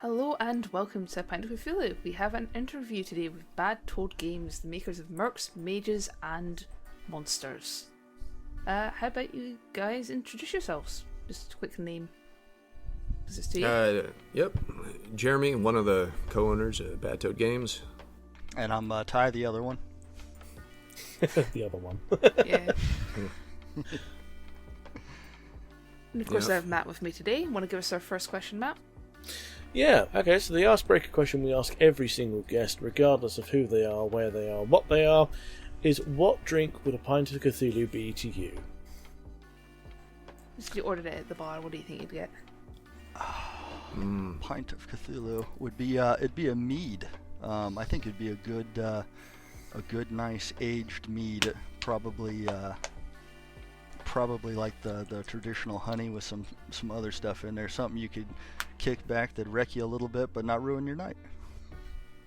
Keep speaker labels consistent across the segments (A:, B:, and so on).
A: Hello and welcome to Pint of Cthulhu. We have an interview today with Bad Toad Games, the makers of Mercs, Mages and Monsters. How about you guys introduce yourselves? Just a quick name. Is this to you?
B: Yep. Jeremy, one of the co-owners of Bad Toad Games.
C: And I'm Ty, the other one.
D: The other one.
A: Yeah. And of course I have Matt with me today. Want to give us our first question, Matt?
D: Yeah, okay, so the icebreaker question we ask every single guest, regardless of who they are, where they are, what they are, is what drink would a pint of Cthulhu be to you?
A: If you ordered it at the bar, what do you think you'd get?
C: Pint of Cthulhu would be it'd be a mead. I think it'd be a good nice aged mead. Probably like the traditional honey with some other stuff in there. Something you could kick back that'd wreck you a little bit, but not ruin your night.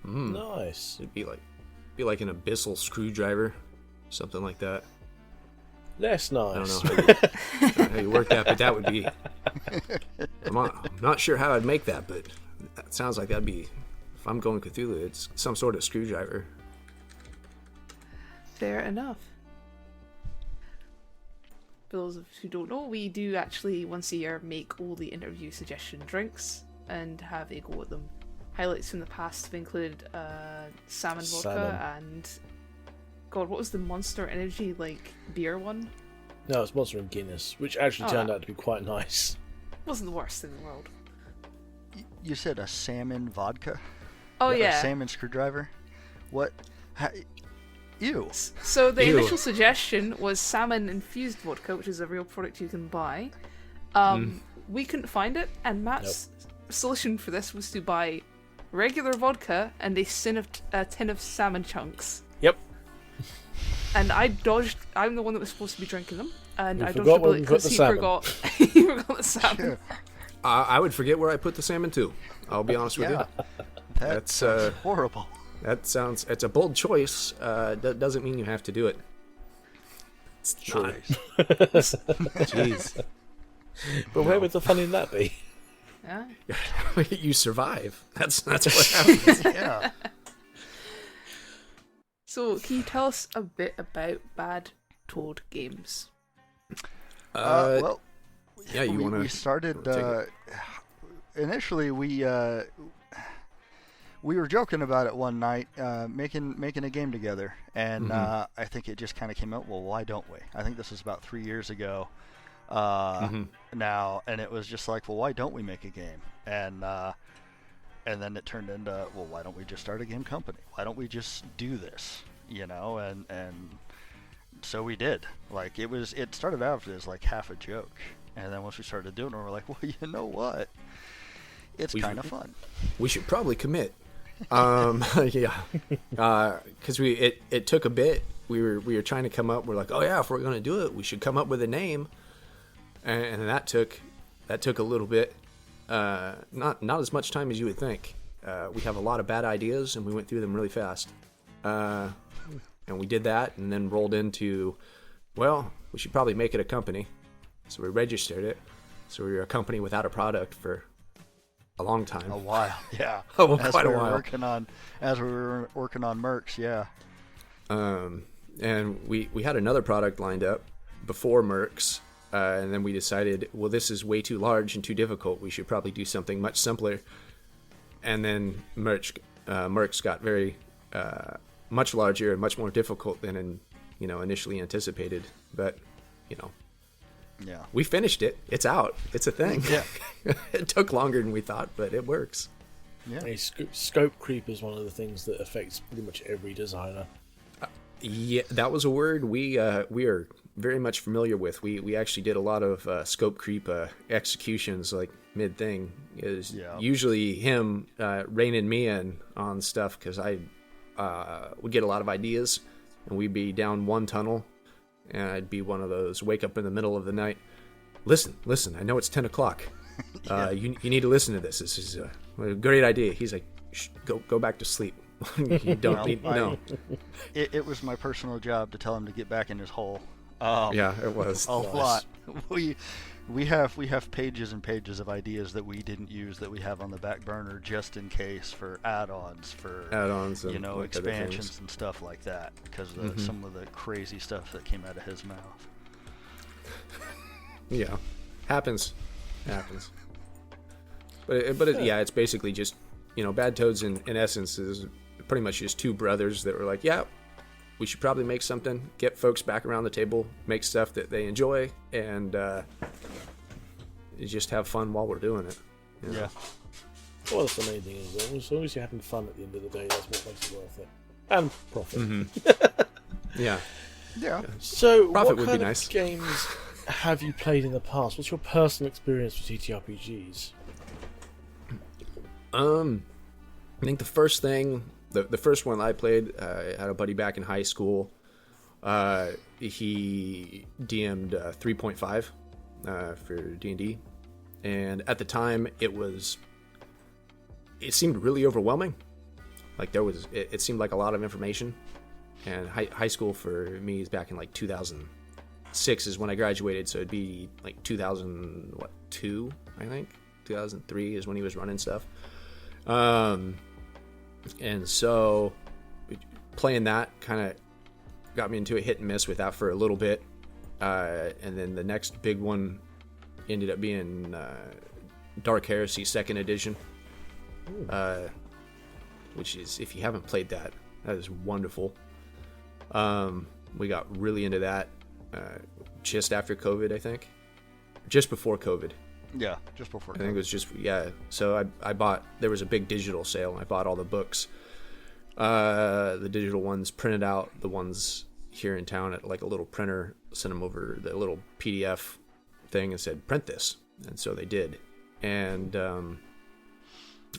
D: Nice.
B: It'd be like an abyssal screwdriver, something like that.
D: That's nice.
B: I don't know how you work that, but that would be. I'm not sure how I'd make that, but that sounds like that'd be. If I'm going Cthulhu, it's some sort of screwdriver.
A: Fair enough. For those of who don't know, we do actually once a year make all the interview suggestion drinks and have a go at them. Highlights from the past have included salmon vodka and God, what was the Monster Energy beer one?
D: No, it's Monster and Guinness, which actually turned out to be quite nice.
A: Wasn't the worst in the world.
C: You said a salmon vodka?
A: Oh yeah.
C: A salmon screwdriver? What? Ew.
A: So the initial suggestion was salmon infused vodka, which is a real product you can buy. We couldn't find it, and Matt's solution for this was to buy regular vodka and a tin of salmon chunks.
D: Yep.
A: And I'm the one that was supposed to be drinking them, and I dodged
D: forgot
A: a bullet because he forgot the salmon.
C: Sure.
B: I would forget where I put the salmon too. I'll be honest with you.
C: That's horrible.
B: It's a bold choice. That doesn't mean you have to do it.
D: It's true.
C: Nice.
B: Jeez.
D: But where would the fun in that be?
A: Yeah.
B: You survive. That's what happens.
C: Yeah.
A: So, can you tell us a bit about Bad Toad Games?
C: Well,
B: yeah, you want to?
C: We started. Initially, we were joking about it one night, making a game together, and I think it just kind of came out. Well, why don't we? I think this was about 3 years ago now, and it was just like, well, why don't we make a game? And then it turned into, well, why don't we just start a game company? Why don't we just do this? And so we did. It started out as like half a joke, and then once we started doing it, we're like, well, you know what? It's kind of fun.
B: We should probably commit. Yeah, because it took a bit. We were trying to come up. We're like, oh yeah, if we're gonna do it, we should come up with a name, and that took a little bit. Not as much time as you would think. We have a lot of bad ideas, and we went through them really fast. And we did that, and then rolled into, well, we should probably make it a company. So we registered it. So we were a company without a product for a long time.
C: A while, yeah.
B: Quite a while.
C: As we were working on Mercs, yeah.
B: And we had another product lined up before Mercs, and then we decided, well, this is way too large and too difficult. We should probably do something much simpler. And then Mercs got very much larger and much more difficult than initially anticipated. But
C: yeah,
B: we finished it. It's out. It's a thing.
C: Yeah.
B: It took longer than we thought, but it works.
C: Yeah.
D: Scope creep is one of the things that affects pretty much every designer.
B: Yeah, that was a word we are very much familiar with. We actually did a lot of scope creep executions, like mid thing. Is usually him reining me in on stuff because I would get a lot of ideas, and we'd be down one tunnel, and I'd be one of those wake up in the middle of the night. Listen, I know it's 10 o'clock. You need to listen to this. This is a great idea. He's like, shh, go back to sleep. You don't need no.
C: It was my personal job to tell him to get back in his hole.
B: Yeah, it was
C: a lot. we have pages and pages of ideas that we didn't use that we have on the back burner just in case for add-ons,
B: and
C: you know,
B: like other
C: expansions
B: things.
C: and stuff like that, because of some of the crazy stuff that came out of his mouth.
B: Yeah, happens. But yeah, it's basically just, you know, Bad Toads in essence is pretty much just two brothers that were like, yeah, we should probably make something, get folks back around the table, make stuff that they enjoy, and just have fun while we're doing it. You know?
C: Yeah.
D: Well, that's the main thing, is as long as you're having fun at the end of the day, that's what makes it worth it. And profit.
B: Yeah.
C: Yeah.
D: So,
B: Profit
D: what
B: would be
D: kind
B: nice.
D: of games have you played in the past? What's your personal experience with TTRPGs?
B: I think the first thing, the first one I played, I had a buddy back in high school. He DM'd 3.5 for D&D, and at the time it seemed really overwhelming. Like it seemed like a lot of information. And high school for me is back in like 2006 is when I graduated, so it'd be like 2002, I think. 2003 is when he was running stuff. And so playing that kind of got me into a hit and miss with that for a little bit. And then the next big one ended up being Dark Heresy 2nd Edition. Which is, if you haven't played that is wonderful. We got really into that just after COVID, I think. Just before COVID.
C: Yeah, just before.
B: I think it was just, yeah. So I bought, there was a big digital sale, and I bought all the books. The digital ones, printed out the ones here in town at like a little printer, sent them over the little PDF thing and said, print this. And so they did. And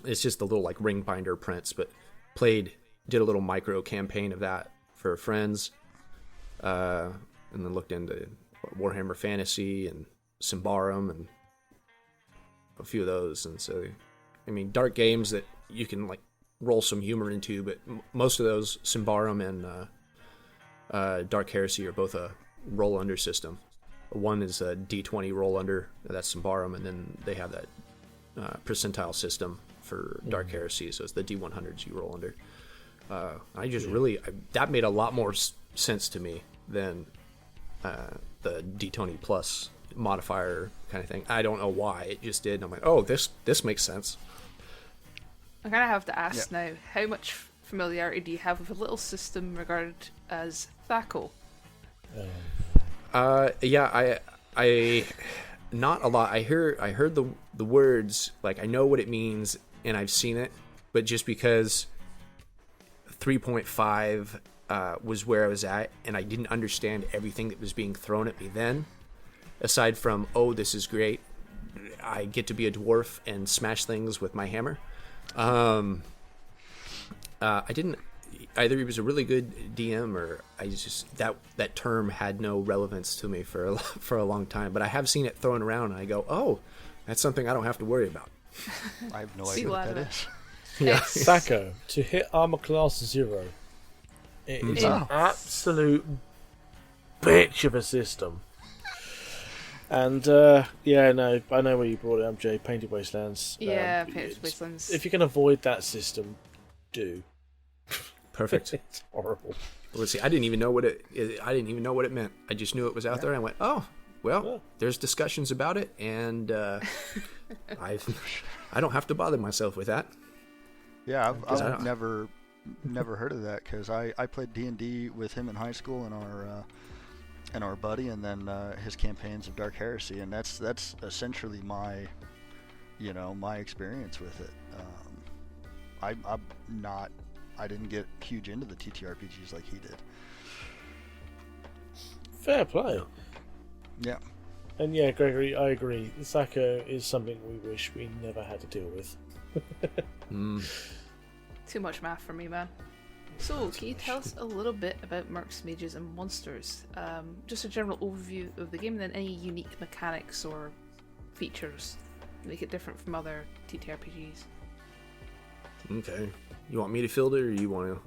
B: it's just the little like ring binder prints, but did a little micro campaign of that for friends, and then looked into Warhammer Fantasy and Symbaroum and a few of those. And so, I mean, dark games that you can like roll some humor into, but most of those, Symbaroum and Dark Heresy, are both a roll under system. One is a D20 roll under, that's Symbaroum, and then they have that percentile system for Dark Heresy, so it's the D100s you roll under. I just that made a lot more sense to me than the D20 plus modifier kind of thing. I don't know why, it just did. And I'm like, oh, this makes sense.
A: I'm gonna have to ask now, how much familiarity do you have with a little system regarded as THAC0?
B: Yeah, I not a lot. I heard the words, like I know what it means and I've seen it, but just because 3.5 was where I was at and I didn't understand everything that was being thrown at me then, aside from, oh, this is great, I get to be a dwarf and smash things with my hammer. I didn't, either he was a really good DM or I just, that term had no relevance to me for a long time, but I have seen it thrown around and I go, oh, that's something I don't have to worry about.
C: I have no idea what that is.
B: Yeah.
D: THAC0, to hit armor class 0. It is an absolute bitch of a system. And I know where you brought it up, Jay. Painted Wastelands.
A: Yeah, Painted Wastelands.
D: If you can avoid that system, do.
B: Perfect.
D: It's horrible.
B: Let's see. I didn't even know what it meant. I just knew it was out there. And I went, oh, well, there's discussions about it, and I don't have to bother myself with that.
C: Yeah, I've never heard of that, because I played D&D with him in high school and our buddy, and then his campaigns of Dark Heresy, and that's essentially my experience with it. I didn't get huge into the TTRPGs like he did.
D: Fair play.
C: Yeah.
D: And yeah, Gregory, I agree. THAC0 is something we wish we never had to deal with.
A: Too much math for me, man. So, can you tell us a little bit about Mercs, Mages, and Monsters? Just a general overview of the game, and then any unique mechanics or features that make it different from other TTRPGs.
B: Okay. You want me to field it, or you want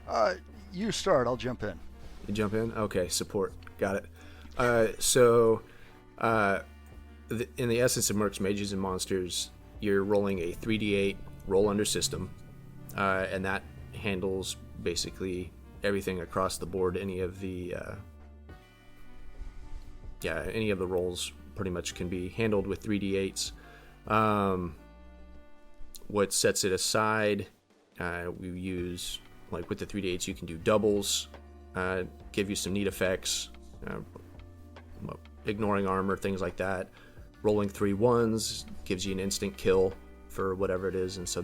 C: to? You start. I'll jump in.
B: You jump in? Okay, support. Got it. So, in the essence of Mercs, Mages, and Monsters, you're rolling a 3d8 roll under system, and that handles basically everything across the board. Any of the rolls pretty much can be handled with 3d8s. What sets it aside, we use, like with the 3d8s, you can do doubles, give you some neat effects, ignoring armor, things like that. Rolling 3 1s gives you an instant kill for whatever it is, and so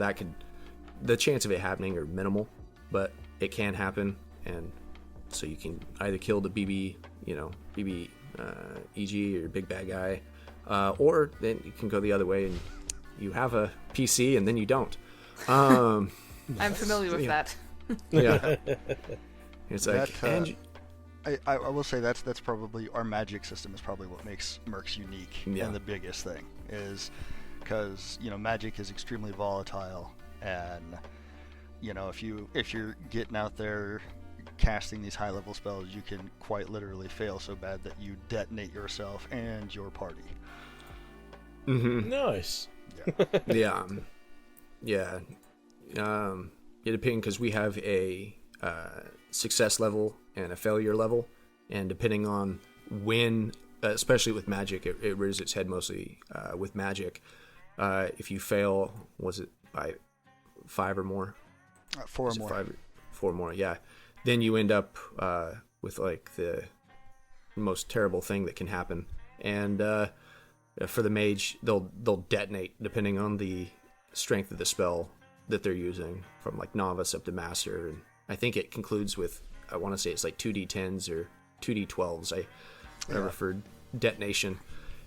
B: the chance of it happening are minimal, but it can happen, and so you can either kill the BB EG or big bad guy, or then you can go the other way and you have a PC and then you don't.
A: I'm familiar with that.
B: Yeah. It's like,
C: I will say that's probably our magic system is probably what makes Mercs unique, and the biggest thing is because magic is extremely volatile, and if you're getting out there casting these high level spells, you can quite literally fail so bad that you detonate yourself and your party.
B: Mm-hmm.
D: Nice.
B: Yeah. Yeah. It depends, because we have a success level and a failure level, and depending on when, especially with magic, it rears its head mostly with magic. If you fail, was it by 5 or more?
C: 4 or more.
B: 4 or more, yeah. Then you end up with like the most terrible thing that can happen, and for the mage, they'll detonate depending on the strength of the spell that they're using, from like novice up to master, and I think it concludes with, I want to say it's like 2d10s or 2d12s. I referred detonation,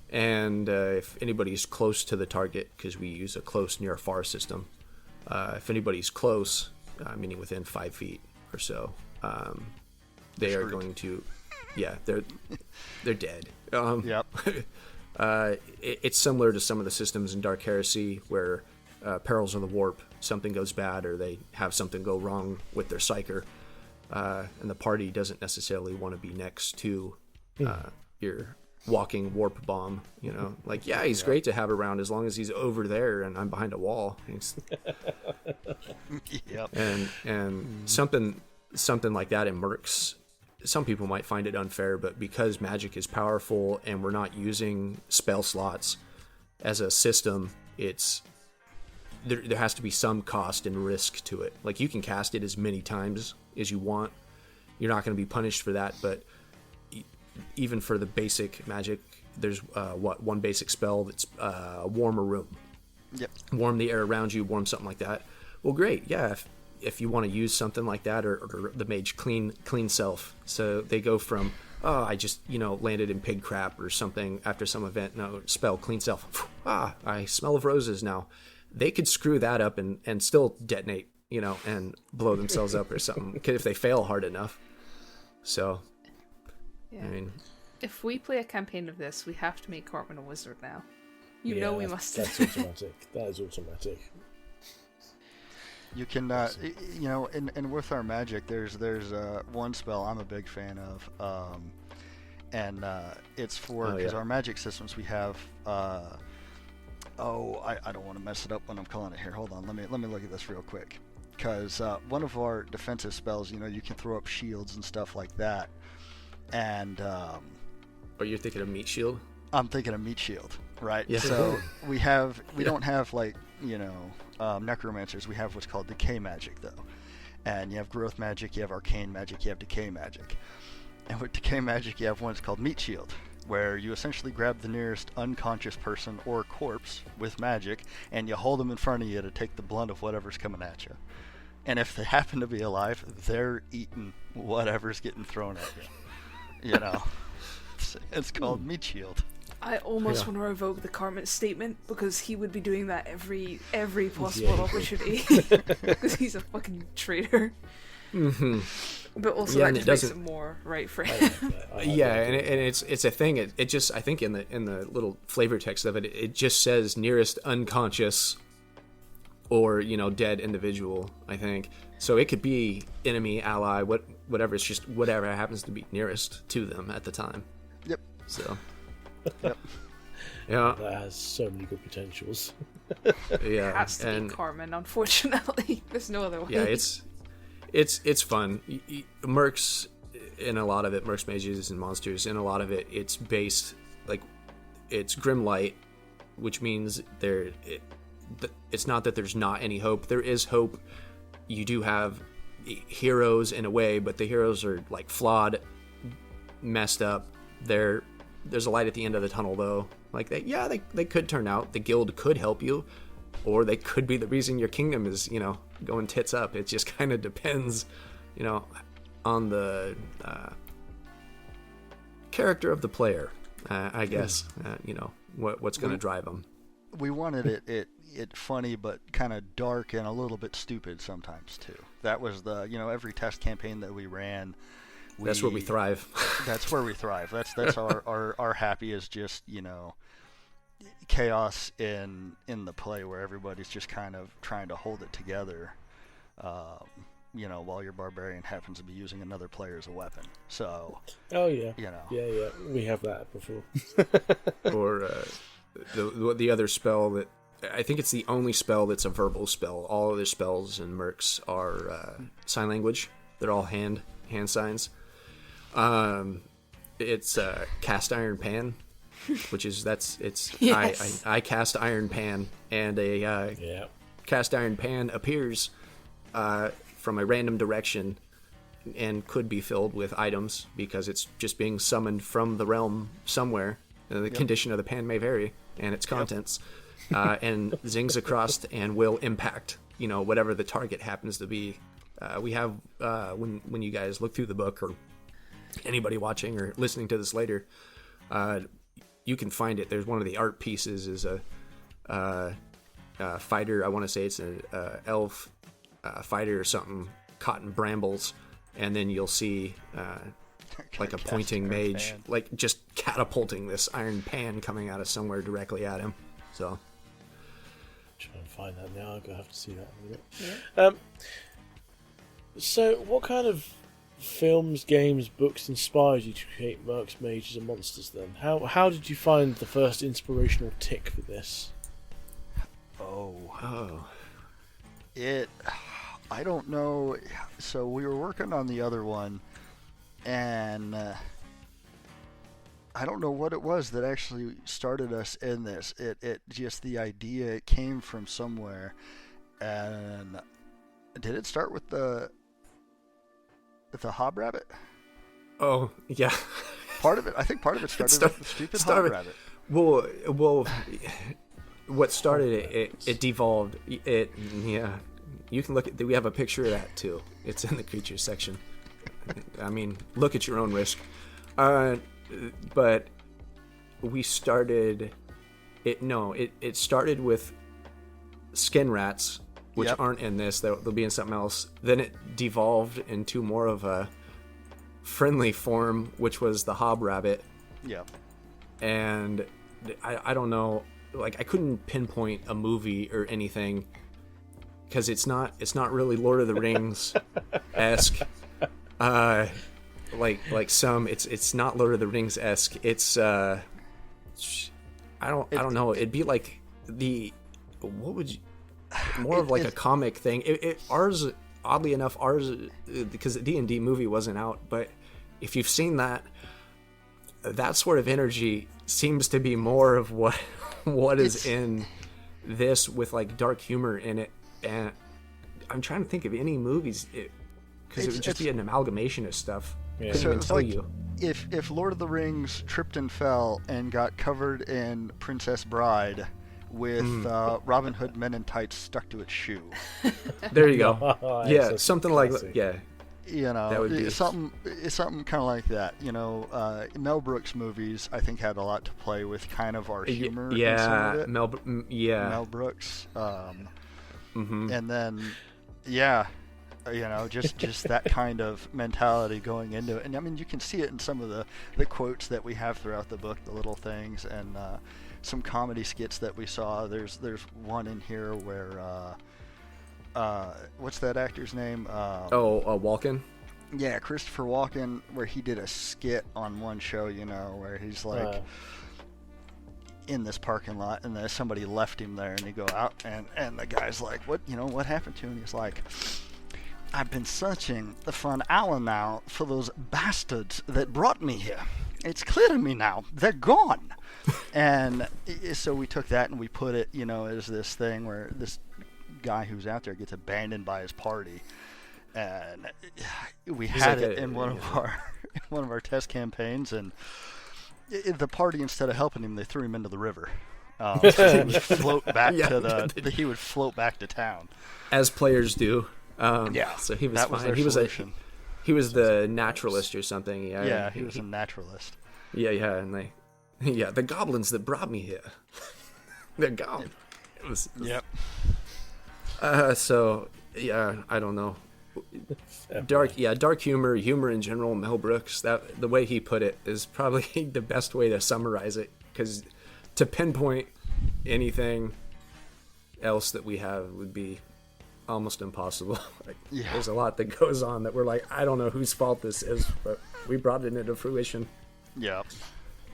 B: and if anybody's close to the target, because we use a close near far system, if anybody's close, meaning within 5 feet or so, they are going to, they're dead.
C: Yep.
B: It's similar to some of the systems in Dark Heresy where Perils of the Warp, something goes bad or they have something go wrong with their psyker, and the party doesn't necessarily want to be next to your walking warp bomb. Like, he's great to have around as long as he's over there and I'm behind a wall.
C: Yep.
B: And something like that in Mercs, some people might find it unfair, but because magic is powerful and we're not using spell slots as a system, there has to be some cost and risk to it. Like, you can cast it as many times as you want. You're not going to be punished for that, but even for the basic magic, there's one basic spell that's warm a room.
C: Yep.
B: Warm the air around you, warm something like that. Well, great, yeah. If you want to use something like that, or the mage clean self, so they go from, I just landed in pig crap or something after some event. No, spell clean self. I smell of roses now. They could screw that up and still detonate, and blow themselves up or something if they fail hard enough. So,
A: Yeah.
B: I mean,
A: if we play a campaign of this, we have to make Cartman a wizard now. We must.
D: That's automatic. That is automatic.
C: You can, and with our magic, there's one spell I'm a big fan of, and it's for, because our magic systems we have. I don't want to mess it up when I'm calling it here. Hold on, let me look at this real quick, because one of our defensive spells, you can throw up shields and stuff like that, and.
B: You're thinking of Meat Shield?
C: I'm thinking of Meat Shield, right?
B: Yeah.
C: So we don't have like necromancers. We have what's called decay magic, though, and you have growth magic, you have arcane magic, you have decay magic, and with decay magic you have one that's called Meat Shield, where you essentially grab the nearest unconscious person or corpse with magic, and you hold them in front of you to take the blunt of whatever's coming at you. And if they happen to be alive, they're eating whatever's getting thrown at you. It's called Meat Shield.
A: I almost want to revoke the Cartman statement, because he would be doing that every possible opportunity, because he's a fucking traitor.
B: Mm-hmm.
A: But also that just makes it more right for him.
B: And it's a thing. It just, I think in the little flavor text of it, it just says nearest unconscious or dead individual, I think. So it could be enemy, ally, whatever. It's just whatever happens to be nearest to them at the time.
C: Yep.
B: So.
C: Yep.
B: Yeah.
D: That has so many good potentials.
B: Yeah.
A: It has to be Carmen, unfortunately. There's no other way.
B: Yeah, it's fun. Mercs, in a lot of it, Mercs Mages and Monsters, in a lot of it, it's based, like, it's grim light, which means it's not that there's not any hope. There is hope. You do have heroes in a way, but the heroes are, like, flawed, messed up. There's a light at the end of the tunnel, though. Like, they could turn out. The guild could help you, or they could be the reason your kingdom is, going tits up. It just kind of depends, on the character of the player, I guess. What's going to drive them.
C: We wanted it funny, but kind of dark and a little bit stupid sometimes too. That was every test campaign that we ran.
B: That's where we thrive.
C: That's where we thrive. That's our happy is just chaos in the play where everybody's just kind of trying to hold it together. While your barbarian happens to be using another player as a weapon. So.
D: Oh yeah. Yeah. We have that before.
B: Or the other spell that I think it's the only spell that's a verbal spell. All other spells in Mercs are sign language. They're all hand signs. It's cast iron pan, which is
A: Yes.
B: I cast iron pan, and a cast iron pan appears from a random direction and could be filled with items because it's just being summoned from the realm somewhere. The condition of the pan may vary, and its contents, and zings across and will impact whatever the target happens to be. We have when you guys look through the book, or anybody watching or listening to this later, you can find it. There's one of the art pieces is a fighter. I want to say it's an elf fighter or something, caught in brambles, and then you'll see like a pointing mage, pan. Like just catapulting this iron pan coming out of somewhere directly at him. So
D: try and find that now. I'm gonna have to see that in a minute. Yeah. So what kind of films, games, books inspired you to create Mercs, Mages and Monsters then? How did you find the first inspirational tick for this?
C: I don't know. So we were working on the other one, and I don't know what it was that actually started us in this. It just, the idea came from somewhere. And did it start with the hob rabbit?
B: Oh, yeah.
C: I think part of it started with the stupid hob rabbit.
B: Well, what started it devolved. You can look at. We have a picture of that too. It's in the creatures section. I mean, look at your own risk. But we started it. No, it started with skin rats, which aren't in this. They'll be in something else. Then it devolved into more of a friendly form, which was the hob rabbit.
C: Yep.
B: And I don't know. Like, I couldn't pinpoint a movie or anything because it's not really Lord of the Rings esque. Like some, it's not Lord of the Rings esque. It's I don't know. It'd be like what would you, more of like a comic thing. Ours, oddly enough, because the D&D movie wasn't out, but if you've seen that sort of energy seems to be more of what is in this, with like dark humor in it. And I'm trying to think of any movies, because it would just be an amalgamation of stuff.
D: Yeah.
C: So it's like if Lord of the Rings tripped and fell and got covered in Princess Bride with Robin Hood men in tights stuck to its shoe.
B: There you go. Yeah, something classic. Like that. Yeah.
C: That would be something kind of like that. Mel Brooks movies, I think, had a lot to play with kind of our humor.
B: Yeah,
C: in some of it. Mel Brooks. And then, just that kind of mentality going into it. And I mean, you can see it in some of the quotes that we have throughout the book, the little things, and some comedy skits that we saw. There's one in here where what's that actor's name?
B: Walken.
C: Yeah, Christopher Walken, where he did a skit on one show, where he's like, in this parking lot, and then somebody left him there, and they go out, and the guy's like, what happened to him? And he's like, I've been searching for an hour now for those bastards that brought me here. It's clear to me now, they're gone. And so we took that and we put it, as this thing where this guy who's out there gets abandoned by his party. And we had it in one of our test campaigns, and the party, instead of helping him, they threw him into the river. So he would float back he would float back to town,
B: as players do. So he was
C: that
B: fine.
C: Was
B: he was the naturalist or something.
C: Yeah, he was a naturalist.
B: Yeah, and the goblins that brought me here. The goblin. It was.
C: Yep.
B: So yeah, I don't know. Dark humor in general. Mel Brooks, that the way he put it is probably the best way to summarize it, because to pinpoint anything else that we have would be almost impossible. There's a lot that goes on that we're like, I don't know whose fault this is, but we brought it into fruition.
C: Yeah.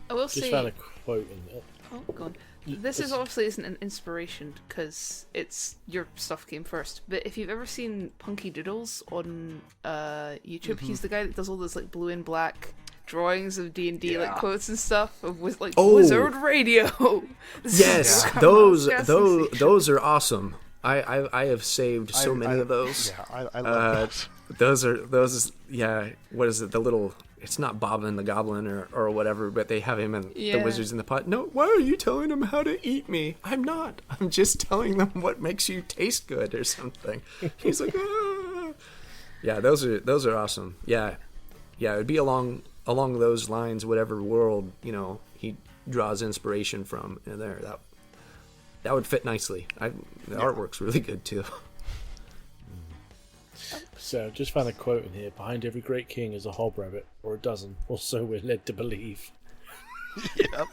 A: I will
D: Just
A: say.
D: found a quote in it.
A: Oh God. This is obviously isn't an inspiration because it's your stuff came first. But if you've ever seen Punky Doodles on YouTube, he's the guy that does all those like blue and black drawings of D&D like quotes and stuff with like Wizard Radio.
B: Yes, those are awesome. I have saved so many of those.
C: Yeah, I love
B: those. Those what is it? The little. It's not Boblin the Goblin or whatever, but they have him in the Wizards in the Pot. No, why are you telling them how to eat me? I'm not. I'm just telling them what makes you taste good or something. He's like, ah. Yeah, those are awesome. Yeah, it'd be along those lines. Whatever world he draws inspiration from in there, that would fit nicely. The artwork's really good too.
D: So, just found a quote in here. Behind every great king is a hobrabbit, or a dozen, or so we're led to believe.
C: Yep.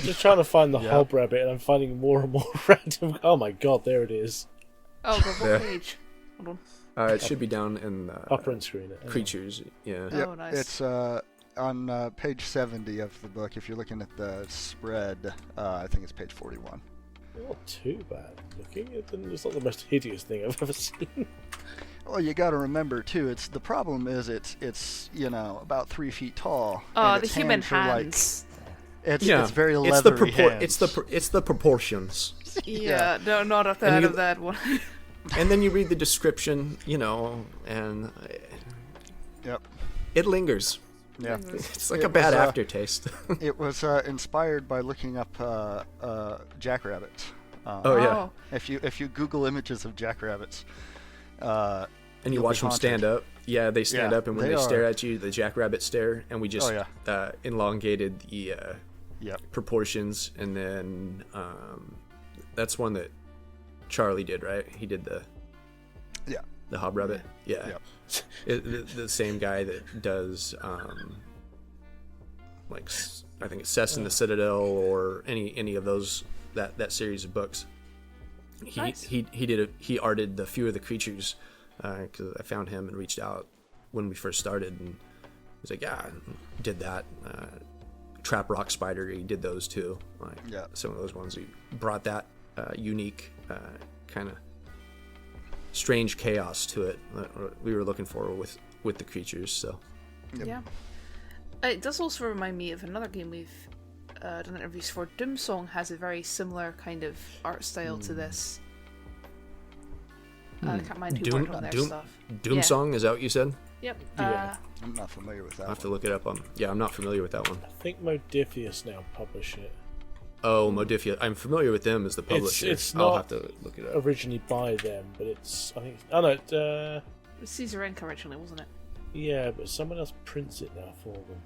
D: Just trying to find the hobrabbit, and I'm finding more and more random. Oh my god, there it is.
A: Oh, what page? Hold on.
B: It should be down in the
D: upper end screen.
B: Creatures. Yeah.
C: Yep.
A: Oh, nice.
C: It's on page 70 of the book. If you're looking at the spread, I think it's page 41.
D: Not too bad looking. It's not the most hideous thing I've ever seen.
C: Well, you got to remember too. The problem is it's about 3 feet tall.
A: Oh,
C: and
A: the
C: its
A: human
C: hands.
A: hands.
C: It's very leathery hands.
B: It's the proportions.
A: Yeah, no, not at that of that one.
B: And then you read the description, and
C: Yep.
B: it lingers.
C: Yeah.
B: It's like a bad aftertaste.
C: It was inspired by looking up jackrabbits.
A: Oh.
C: If you Google images of jackrabbits,
B: and you watch them stand up. Yeah, they stand up, and when they stare at you, the jackrabbit stare, and we just elongated the proportions, and then that's one that Charlie did, right? He did the hobrabbit. Yeah. The same guy that does I think it's Cess in the Citadel or any of those that series of books. He arted the few of the creatures because I found him and reached out when we first started, and he's like, yeah, did that. Trap Rock Spider, he did those too. Some of those ones he brought that unique kind of strange chaos to it that we were looking for with the creatures. So
A: yeah, it does also remind me of another game we've done interviews for. Doomsong has a very similar kind of art style to this. I can't mind who worked on their stuff.
B: Doomsong, is that what you said?
A: Yep.
C: I'm not familiar with that.
B: I'll have to look it up. I'm not familiar with that one.
D: I think Modifius now publish it.
B: Oh, Modifius. I'm familiar with them as the publisher.
D: It's
B: I'll
D: not
B: have to look it up.
D: originally by them, but it's, I think, it
A: was Caesar Inc. originally, wasn't it?
D: Yeah, but someone else prints it now for them.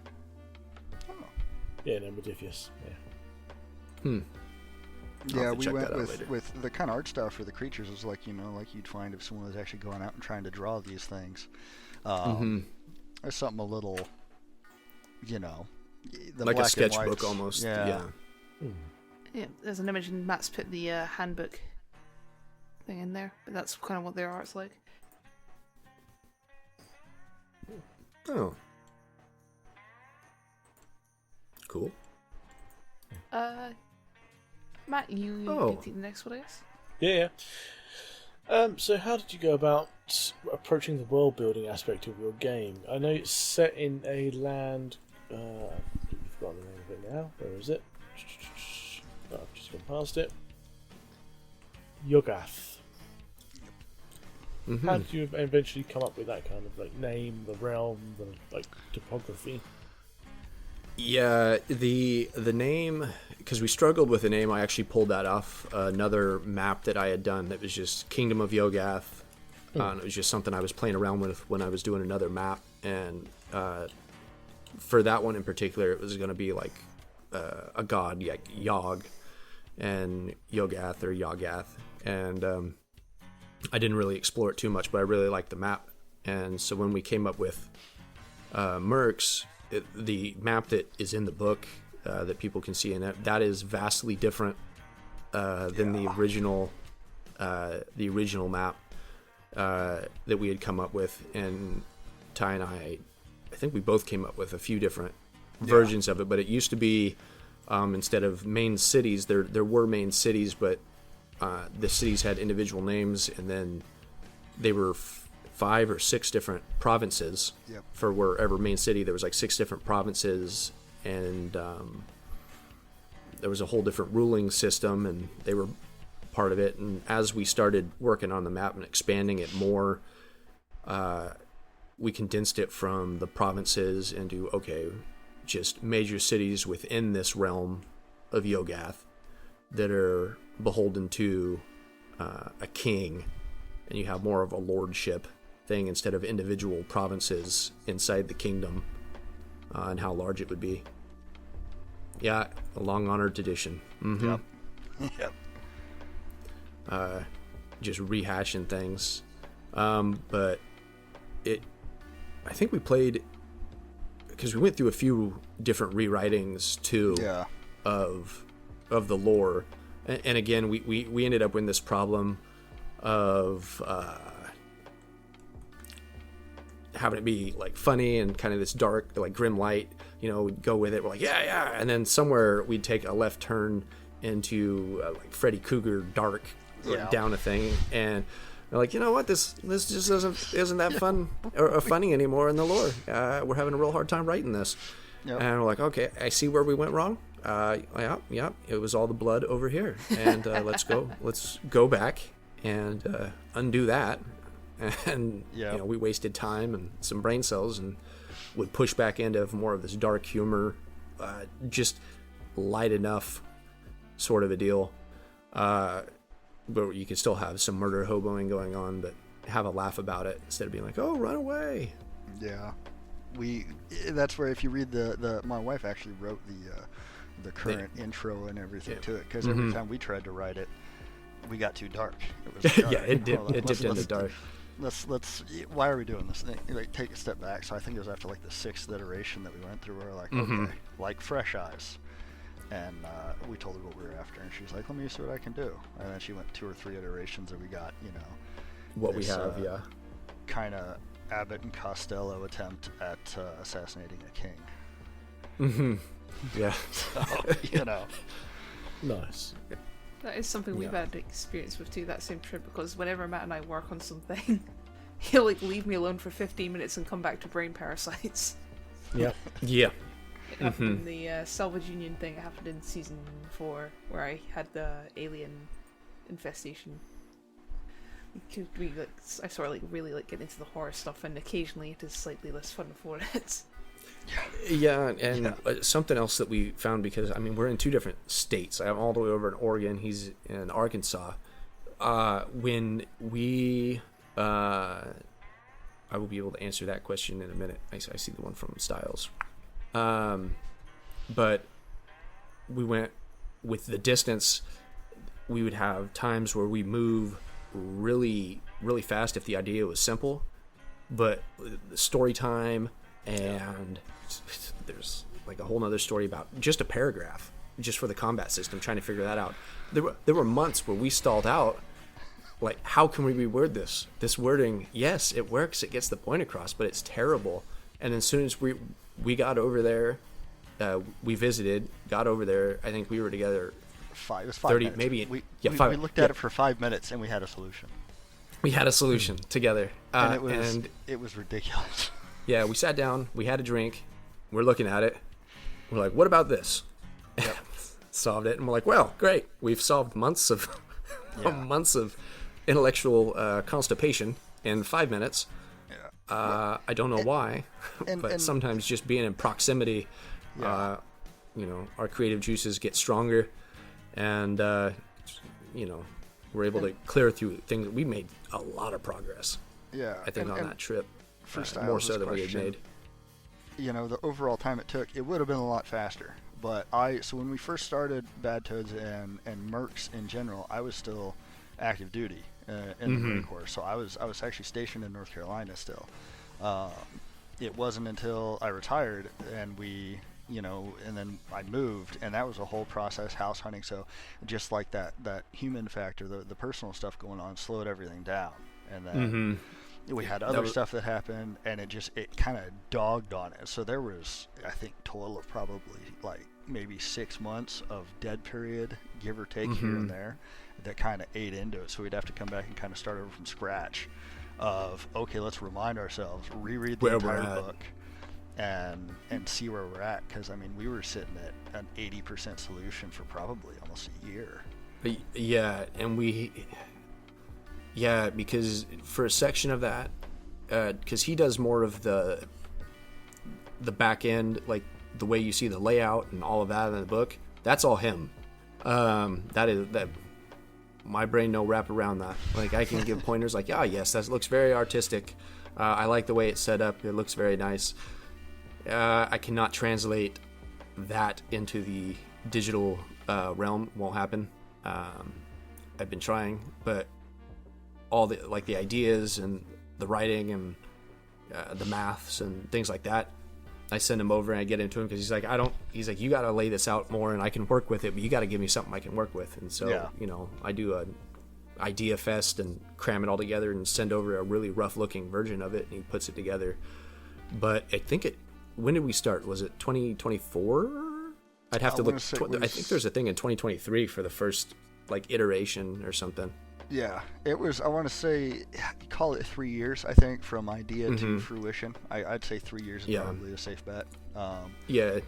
C: Oh.
D: Yeah, no, Modifius.
C: Yeah,
B: I'll have to
C: we
B: check
C: went
B: that out
C: with the kind of art style for the creatures was like you'd find if someone was actually going out and trying to draw these things. There's something a little, the
B: like a
C: black and
B: sketchbook
C: whites.
B: almost.
C: Yeah.
A: Yeah, there's an image, and Matt's put the handbook thing in there, but that's kind of what their art's like.
B: Oh. Cool.
A: Matt, you
B: Oh.
A: take the next one, I guess.
D: Yeah. So how did you go about approaching the world building aspect of your game? I know it's set in a land. I've forgotten the name of it now. Where is it? Oh, I've just gone past it. Yogath.
B: Mm-hmm.
D: How did you eventually come up with that kind of like name, the realm, the like topography?
B: Yeah, the name, because we struggled with the name, I actually pulled that off another map that I had done that was just Kingdom of Yogath. And it was just something I was playing around with when I was doing another map. And for that one in particular, it was going to be like a god, like Yog, and Yogath or Yogath. And I didn't really explore it too much, but I really liked the map. And so when we came up with Mercs, the map that is in the book that people can see in it, that is vastly different than the original map that we had come up with. And Ty and I think we both came up with a few different versions of it, but it used to be instead of main cities, there were main cities, but the cities had individual names, and then they were 5 or 6 different provinces.
C: Yep.
B: For wherever main city. There was like 6 different provinces, and there was a whole different ruling system, and they were part of it. And as we started working on the map and expanding it more, we condensed it from the provinces into, okay, just major cities within this realm of Yogath that are beholden to a king, and you have more of a lordship thing instead of individual provinces inside the kingdom, and how large it would be. Yeah, a long honored tradition. Mm-hmm.
C: Yep.
B: Just rehashing things, but I think we played, because we went through a few different rewritings too.
C: Yeah.
B: of the lore, and again we ended up with this problem of having it be like funny and kind of this dark, like grim light, we'd go with it, we're like yeah, and then somewhere we'd take a left turn into like Freddy Krueger dark down a thing, and we're like, you know what, this just isn't that fun or funny anymore in the lore. We're having a real hard time writing this. Yep. And we're like, okay, I see where we went wrong. Yeah, it was all the blood over here, and let's go back and undo that. And we wasted time and some brain cells, and would push back into more of this dark humor, just light enough sort of a deal, but you could still have some murder hoboing going on, but have a laugh about it instead of being like, oh, run away.
C: Yeah, that's where, if you read my wife actually wrote the current intro and everything to it, because every time we tried to write it, we got too dark. It was dark.
B: It dipped into dark.
C: Let's why are we doing this? Like, take a step back. So I think it was after like the 6th iteration that we went through, we were like, okay, like fresh eyes. And we told her what we were after, and she's like, let me see what I can do. And then she went 2 or 3 iterations, and we got,
B: what
C: this,
B: we have,
C: kind of Abbott and Costello attempt at assassinating a king.
B: Mm-hmm. Yeah.
C: So,
D: Nice.
A: That is something we've had experience with too, that same trip, because whenever Matt and I work on something, he'll leave me alone for 15 minutes and come back to brain parasites.
D: Yeah.
B: Yeah.
A: It happened in the Salvage Union thing. It happened in season 4, where I had the alien infestation. I sort of really get into the horror stuff, and occasionally it is slightly less fun for it.
B: Yeah, and something else that we found, because we're in 2 different states. I'm all the way over in Oregon. He's in Arkansas. When we, I will be able to answer that question in a minute. I see the one from Styles. But we went with the distance. We would have times where we move really, really fast if the idea was simple, but the story time, and there's like a whole nother story about just a paragraph just for the combat system, trying to figure that out. There were months where we stalled out, like, how can we reword this wording? Yes, it works, it gets the point across, but it's terrible. And as soon as we got over there we visited, got over there. I think we were together.
C: It was 5
B: 30,
C: minutes.
B: maybe.
C: We
B: five.
C: We looked at it for 5 minutes and we had a solution.
B: We had a solution together,
C: And it was ridiculous.
B: Yeah, we sat down. We had a drink. We're looking at it. We're like, "What about this?"
C: Yep.
B: Solved it, and we're like, "Well, great. We've solved months of months of intellectual constipation in 5 minutes."
C: Yeah.
B: I don't know why,
C: and-
B: but
C: and-
B: sometimes just being in proximity,
C: Yeah.
B: Our creative juices get stronger, and we're able to clear through things. We made a lot of progress,
C: Yeah.
B: I think, on that trip,
C: for
B: more
C: Styles'
B: so than we had
C: question,
B: made.
C: The overall time it took, it would have been a lot faster. But so when we first started Bad Toads and Mercs in general, I was still active duty in the Marine Corps. So I was actually stationed in North Carolina still. It wasn't until I retired and and then I moved, and that was a whole process, house hunting. So just like that human factor, the personal stuff going on slowed everything down. And then we had other stuff that happened, and it kind of dogged on it. So there was, I think, total of probably like maybe 6 months of dead period, give or take here and there, that kind of ate into it. So we'd have to come back and kind of start over from scratch of, okay, let's remind ourselves, reread the entire book and see where we're at. Because, I mean, we were sitting at an 80% solution for probably almost a year.
B: Yeah, and because for a section of that, because he does more of the back end, like the way you see the layout and all of that in the book, that's all him. That my brain no wrap around that. Like, I can give pointers like, yes, that looks very artistic. I like the way it's set up. It looks very nice. I cannot translate that into the digital realm. Won't happen. I've been trying, but all the ideas and the writing and the maths and things like that, I send him over and I get into him because he's like, you got to lay this out more and I can work with it, but you got to give me something I can work with. And so, I do a idea fest and cram it all together and send over a really rough looking version of it, and he puts it together. But I think when did we start? Was it 2024? I'd have to look. I think there's a thing in 2023 for the first iteration or something.
C: Yeah, it was, I want to say, you call it 3 years, I think, from idea to fruition. I'd say 3 years is probably a safe bet.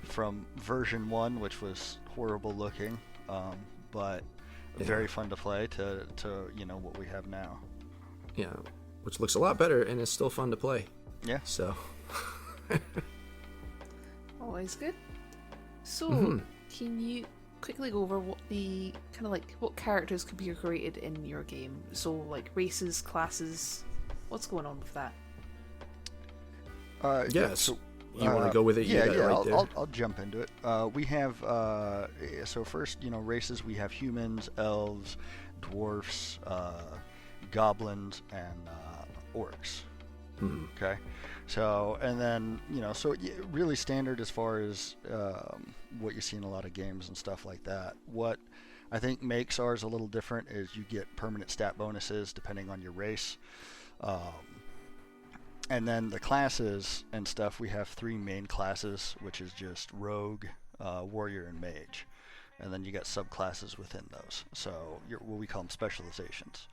C: From version 1, which was horrible looking, but very fun to play, to what we have now.
B: Yeah, which looks a lot better, and it's still fun to play.
C: Yeah.
B: So.
A: Always good. So, can you quickly go over what the what characters could be created in your game? So, like races, classes, what's going on with that?
B: Yes. So, you want to go with it?
C: I'll jump into it. We have so first, races. We have humans, elves, dwarfs, goblins, and orcs. Okay. So, and then, really standard as far as what you see in a lot of games and stuff like that. What I think makes ours a little different is you get permanent stat bonuses depending on your race. And then the classes and stuff, we have 3 main classes, which is just rogue, warrior, and mage. And then you got subclasses within those. So, what we call them specializations.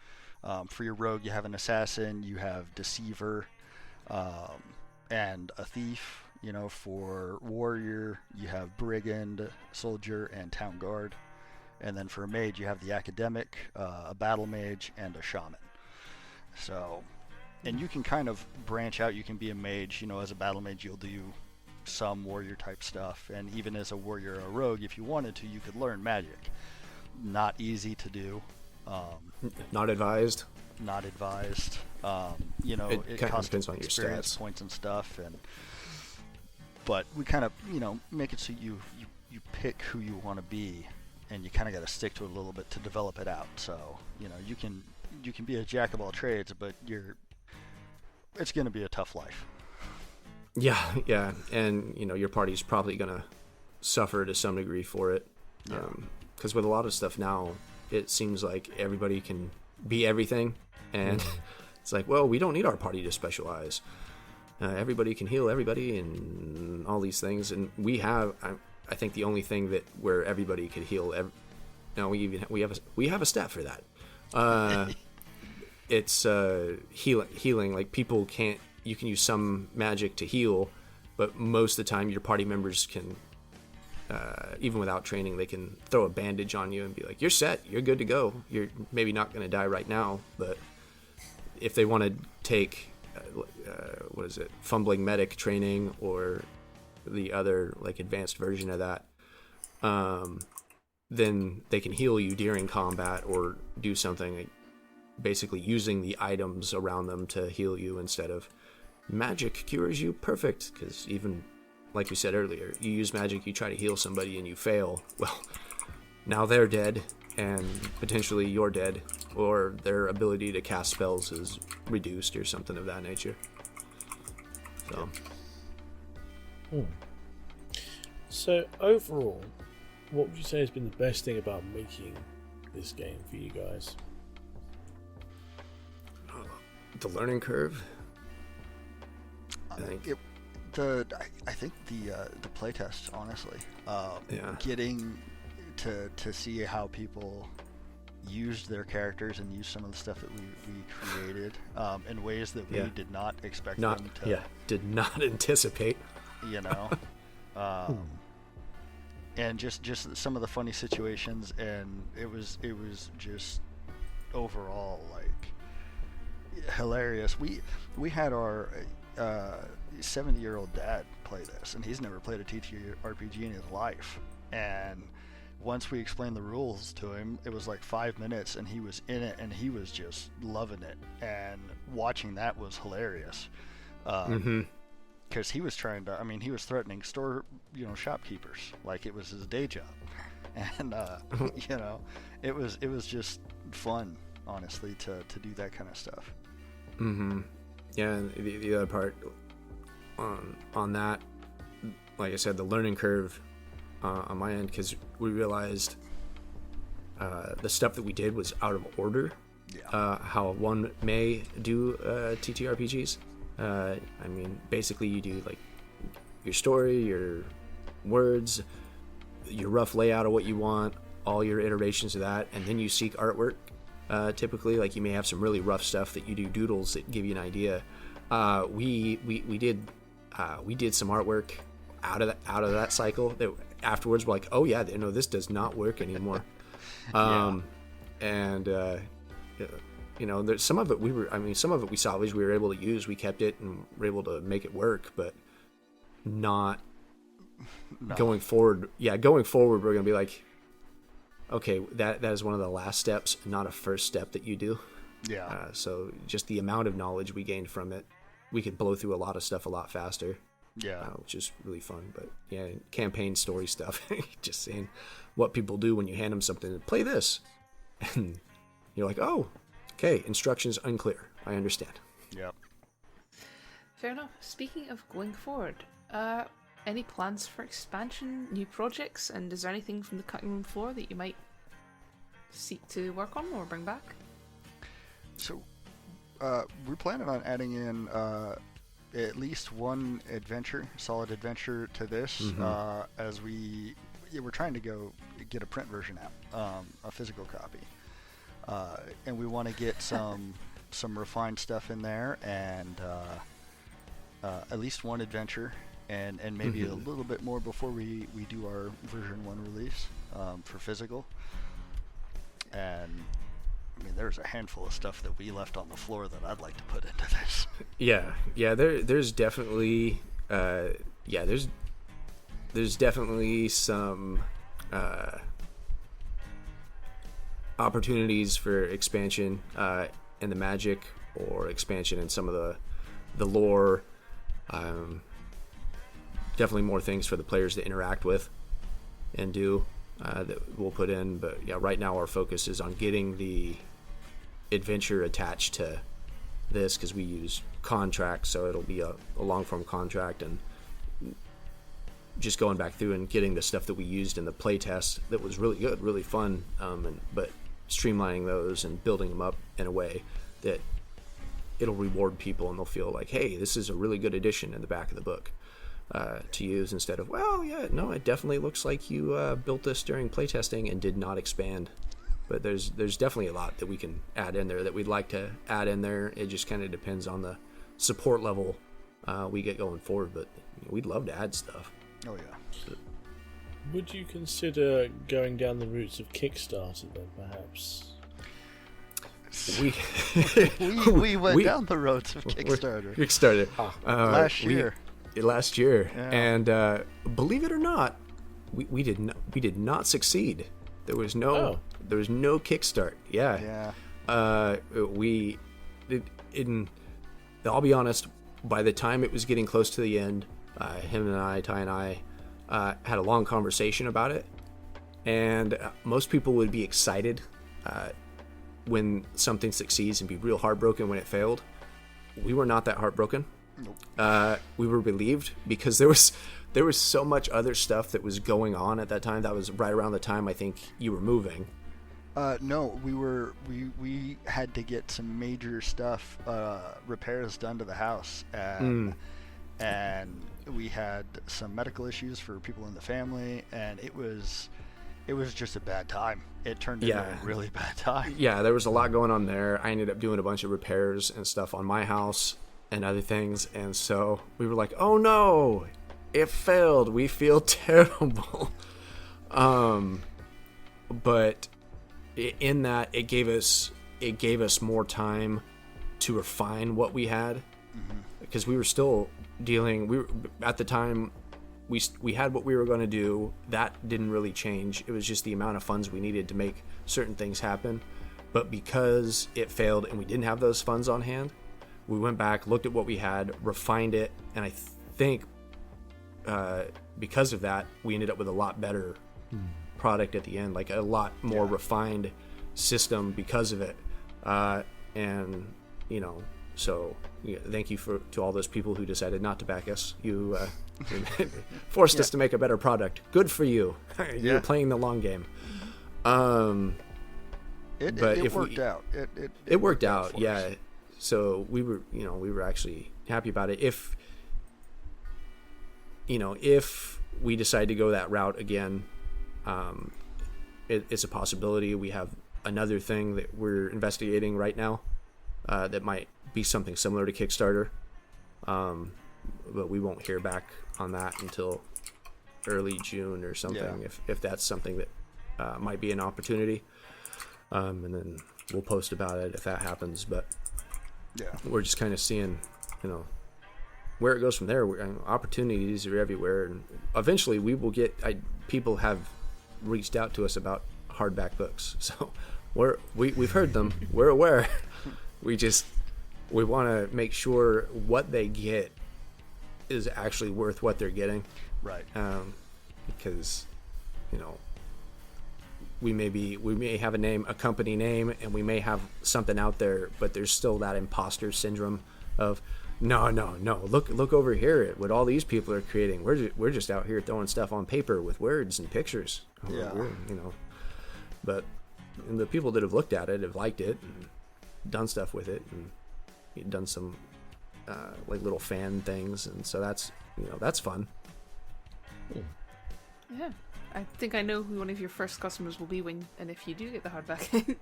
C: For your rogue, you have an assassin, you have deceiver, and a thief. For warrior, you have brigand, soldier, and town guard. And then for a mage, you have the academic, a battle mage, and a shaman. So, and you can kind of branch out. You can be a mage, as a battle mage, you'll do some warrior type stuff. And even as a warrior or a rogue, if you wanted to, you could learn magic. Not easy to do.
B: Not advised.
C: Not advised. It
B: kind of
C: costs
B: depends on your
C: experience
B: stats.
C: points and stuff, but we kind of make it so you pick who you want to be, and you kind of got to stick to it a little bit to develop it out. So you can be a jack of all trades, but it's going to be a tough life.
B: Yeah, and your party's probably gonna suffer to some degree for it, because with a lot of stuff now, it seems like everybody can be everything, and it's like, well, we don't need our party to specialize. everybody can heal everybody and all these things. And we have, I think, the only thing that where everybody could heal. No, we have a stat for that. It's healing. Like people can't. You can use some magic to heal, but most of the time your party members can. Even without training, they can throw a bandage on you and be like, "You're set. You're good to go. You're maybe not going to die right now, but if they want to take, fumbling medic training or the other like advanced version of that, then they can heal you during combat or do something, like basically using the items around them to heal you instead of magic cures you. Perfect, because even like we said earlier, you use magic, you try to heal somebody and you fail. Well, now they're dead, and potentially you're dead, or their ability to cast spells is reduced or something of that nature. So,
D: So overall, what would you say has been the best thing about making this game for you guys?
B: the learning curve. I think.
C: I think the playtests, honestly, getting to see how people used their characters and used some of the stuff that we created in ways that we did not expect them to.
B: Yeah, did not anticipate.
C: You know, and just some of the funny situations, and it was just overall like hilarious. We had our 70-year-old dad play this, and he's never played a TTRPG in his life. And once we explained the rules to him, it was like 5 minutes, and he was in it, and he was just loving it. And watching that was hilarious, because he was trying to. I mean, he was threatening shopkeepers like it was his day job, and it was just fun, honestly, to do that kind of stuff.
B: Yeah, and the other part on that, like I said, the learning curve on my end, because we realized the stuff that we did was out of order. How one may do TTRPGs. I mean, basically you do like your story, your words, your rough layout of what you want, all your iterations of that, and then you seek artwork. Typically, like you may have some really rough stuff that you do doodles that give you an idea. We did some artwork out of that cycle that afterwards we're like, oh yeah, no, this does not work anymore. And there's some of it some of it we salvaged, we were able to use, we kept it and were able to make it work, but not going forward. Yeah, going forward we're gonna be like, okay, that is one of the last steps, not a first step that you do. So just the amount of knowledge we gained from it, we could blow through a lot of stuff a lot faster. Which is really fun. But yeah, campaign story stuff, just seeing what people do when you hand them something, play this, and you're like, oh, okay, instructions unclear, I understand.
A: Fair enough. Speaking of going forward, any plans for expansion, new projects, and is there anything from the cutting room floor that you might seek to work on or bring back?
C: So we're planning on adding in at least one solid adventure to this, as we're trying to go get a print version out, a physical copy, and we want to get some refined stuff in there, and at least one adventure, and maybe a little bit more before we do our version 1 release for physical. And I mean, there's a handful of stuff that we left on the floor that I'd like to put into this.
B: There's definitely there's definitely some opportunities for expansion in the magic, or expansion in some of the lore. Definitely more things for the players to interact with and do that we'll put in. But yeah, right now our focus is on getting the adventure attached to this, because we use contracts, so it'll be a long form contract, and just going back through and getting the stuff that we used in the playtest that was really good, really fun, but streamlining those and building them up in a way that it'll reward people, and they'll feel like, hey, this is a really good addition in the back of the book to use, instead of, well, yeah, no, it definitely looks like you built this during playtesting and did not expand. But there's definitely a lot that we can add in there that we'd like to add in there. It just kind of depends on the support level we get going forward, but we'd love to add stuff.
C: Oh yeah.
D: Would you consider going down the routes of Kickstarter then, perhaps?
C: We went down the roads of Kickstarter.
B: Kickstarter.
C: Last year.
B: Last year,
C: Yeah.
B: and believe it or not, we did not succeed. There was no kickstart. Yeah. I'll be honest. By the time it was getting close to the end, him and I, Ty and I, had a long conversation about it. And most people would be excited when something succeeds and be real heartbroken when it failed. We were not that heartbroken.
C: Nope.
B: We were relieved because there was so much other stuff that was going on at that time. That was right around the time I think you were moving.
C: No, we had to get some major stuff, repairs done to the house, and we had some medical issues for people in the family, and it was just a bad time. It turned into a really bad time.
B: Yeah, there was a lot going on there. I ended up doing a bunch of repairs and stuff on my house and other things, and so we were like, oh no, it failed. We feel terrible. But in that, it gave us more time to refine what we had, because we were still dealing. At the time, we had what we were going to do. That didn't really change. It was just the amount of funds we needed to make certain things happen. But because it failed and we didn't have those funds on hand, we went back, looked at what we had, refined it, and I think because of that, we ended up with a lot better product at the end, like a lot more refined system because of it. And so thank you to all those people who decided not to back us. You forced us to make a better product. Good for you. You're playing the long game.
C: It worked out.
B: It worked out. Yeah. So we were actually happy about it. If we decide to go that route again, it's a possibility. We have another thing that we're investigating right now that might be something similar to Kickstarter, but we won't hear back on that until early June or something, if that's something that might be an opportunity, and then we'll post about it if that happens. But we're just kind of seeing where it goes from there. Opportunities are everywhere, and eventually we will get people have reached out to us about hardback books, so we've heard them. We're aware. We want to make sure what they get is actually worth what they're getting,
C: right?
B: Because we may have a company name, and we may have something out there, but there's still that imposter syndrome of no, look over here at what all these people are creating. We're just out here throwing stuff on paper with words and pictures. But the people that have looked at it have liked it and done stuff with it, and done some like little fan things, and so that's fun.
A: Yeah, I think I know who one of your first customers will be and if you do get the hardback.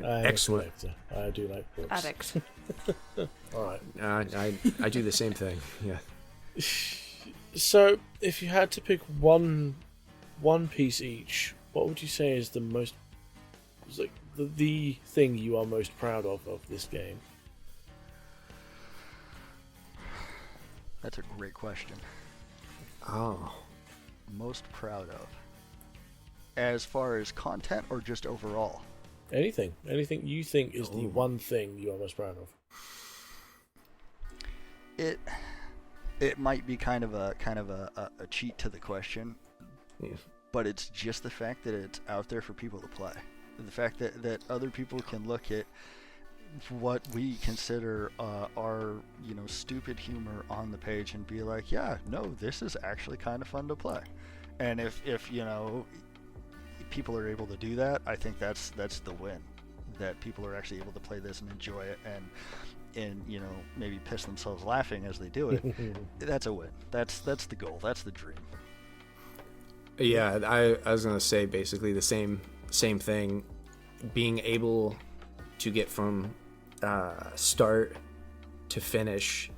B: Excellent.
D: I do like books.
A: Addict.
D: All right.
B: I do the same thing. Yeah.
D: So, if you had to pick one piece each, what would you say is the thing you are most proud of this game?
C: That's a great question.
B: Oh.
C: Most proud of, as far as content or just overall?
D: Anything you think is the one thing you are most proud of.
C: It might be kind of a cheat to the question, but it's just the fact that it's out there for people to play. The fact that other people can look at what we consider our stupid humor on the page and be like, yeah, no, this is actually kind of fun to play. And if people are able to do that, I think that's the win. that people are actually able to play this and enjoy it, and you know, maybe piss themselves laughing as they do it. That's a win. That's the goal. That's the dream.
B: Yeah, I was gonna say basically the same thing. Being able to get from start to finish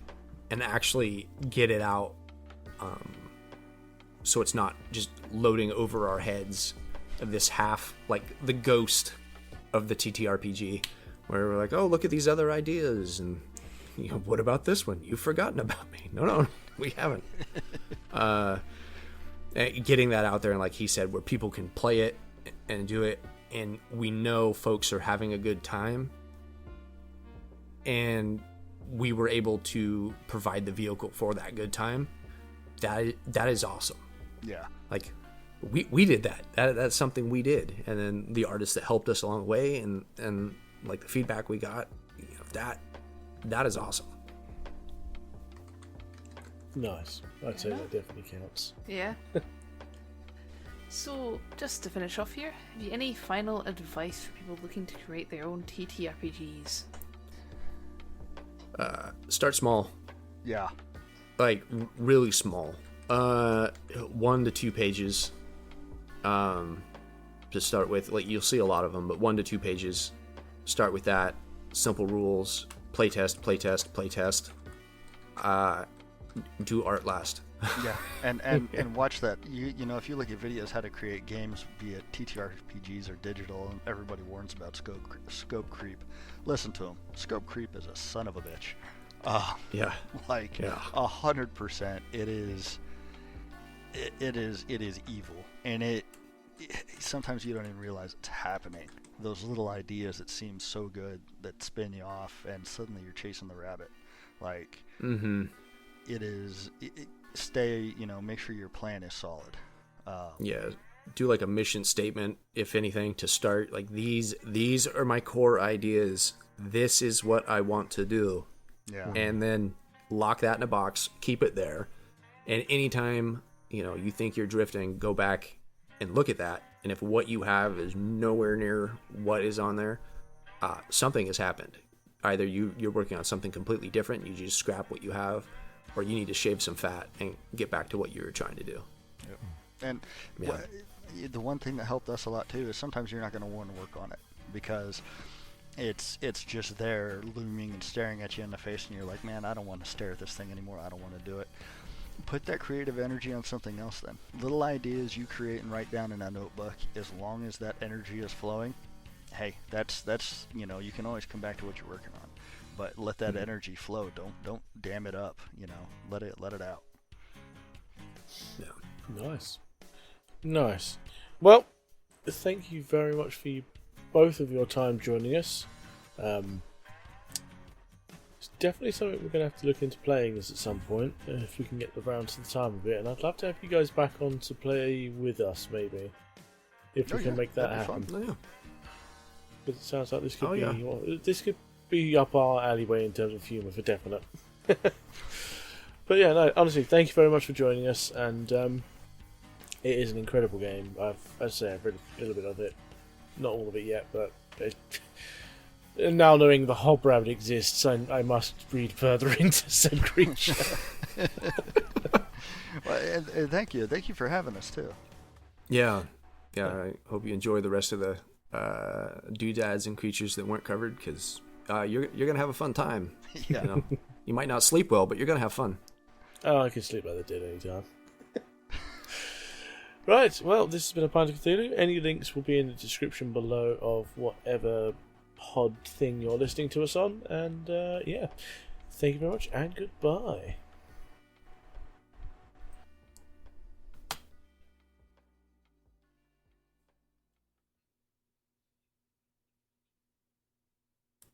B: and actually get it out, so it's not just loading over our heads of this half, like the ghost of the TTRPG, where we're like, oh, look at these other ideas, and you know, what about this one? You've forgotten about me. No, we haven't. Getting that out there, and like he said, where people can play it and do it, and we know folks are having a good time, and we were able to provide the vehicle for that good time. That is awesome.
C: Yeah.
B: Like we did that. That's something we did, and then the artists that helped us along the way, and like the feedback we got, you know, that is awesome.
D: Nice. I'd say that definitely counts.
A: Yeah. So, just to finish off here, have you any final advice for people looking to create their own TTRPGs?
B: Start small.
C: Yeah.
B: Like really small. 1 to 2 pages. To start with, like you'll see a lot of them, but 1 to 2 pages. Start with that. Simple rules. Playtest. Do art last.
C: Yeah, and watch that. You know, if you look at videos how to create games, be it TTRPGs or digital, and everybody warns about scope creep. Listen to them. Scope creep is a son of a bitch.
B: Yeah.
C: Like 100%. It is evil, and it sometimes you don't even realize it's happening. Those little ideas that seem so good that spin you off, and suddenly you're chasing the rabbit. Like, stay, you know, make sure your plan is solid.
B: Yeah, do like a mission statement, if anything, to start. Like these are my core ideas. This is what I want to do.
C: Yeah.
B: And then lock that in a box, keep it there. And anytime, you know, you think you're drifting, go back and look at that. And if what you have is nowhere near what is on there, something has happened. Either you're working on something completely different, you just scrap what you have, or you need to shave some fat and get back to what you were trying to do.
C: Yep. And the one thing that helped us a lot too is sometimes you're not going to want to work on it because it's just there looming and staring at you in the face, and you're like, man, I don't want to stare at this thing anymore. I don't want to do it. Put that creative energy on something else then. Little ideas you create and write down in a notebook, as long as that energy is flowing, hey, that's you know, you can always come back to what you're working on. But let that energy flow. Don't dam it up, you know. Let it out.
B: Yeah.
D: Nice. Well, thank you very much for both of your time joining us. It's definitely something we're going to have to look into playing this at some point, if we can get around to the time of it. And I'd love to have you guys back on to play with us, maybe, if we can make that happen.
B: Yeah.
D: Because it sounds like this could be up our alleyway in terms of humour, for definite. But yeah, no, honestly, thank you very much for joining us, and it is an incredible game. I've read a little bit of it, not all of it yet, but now knowing the Hobrabbit exists, I must read further into said creature.
C: Well, and thank you for having us too.
B: Yeah. I hope you enjoy the rest of the doodads and creatures that weren't covered, because you're gonna have a fun time.
C: Yeah.
B: You know? You might not sleep well, but you're gonna have fun.
D: Oh, I can sleep like the dead anytime. Right, well, this has been a Pint of Cthulhu. Any links will be in the description below of whatever pod thing you're listening to us on. And yeah, thank you very much, and goodbye.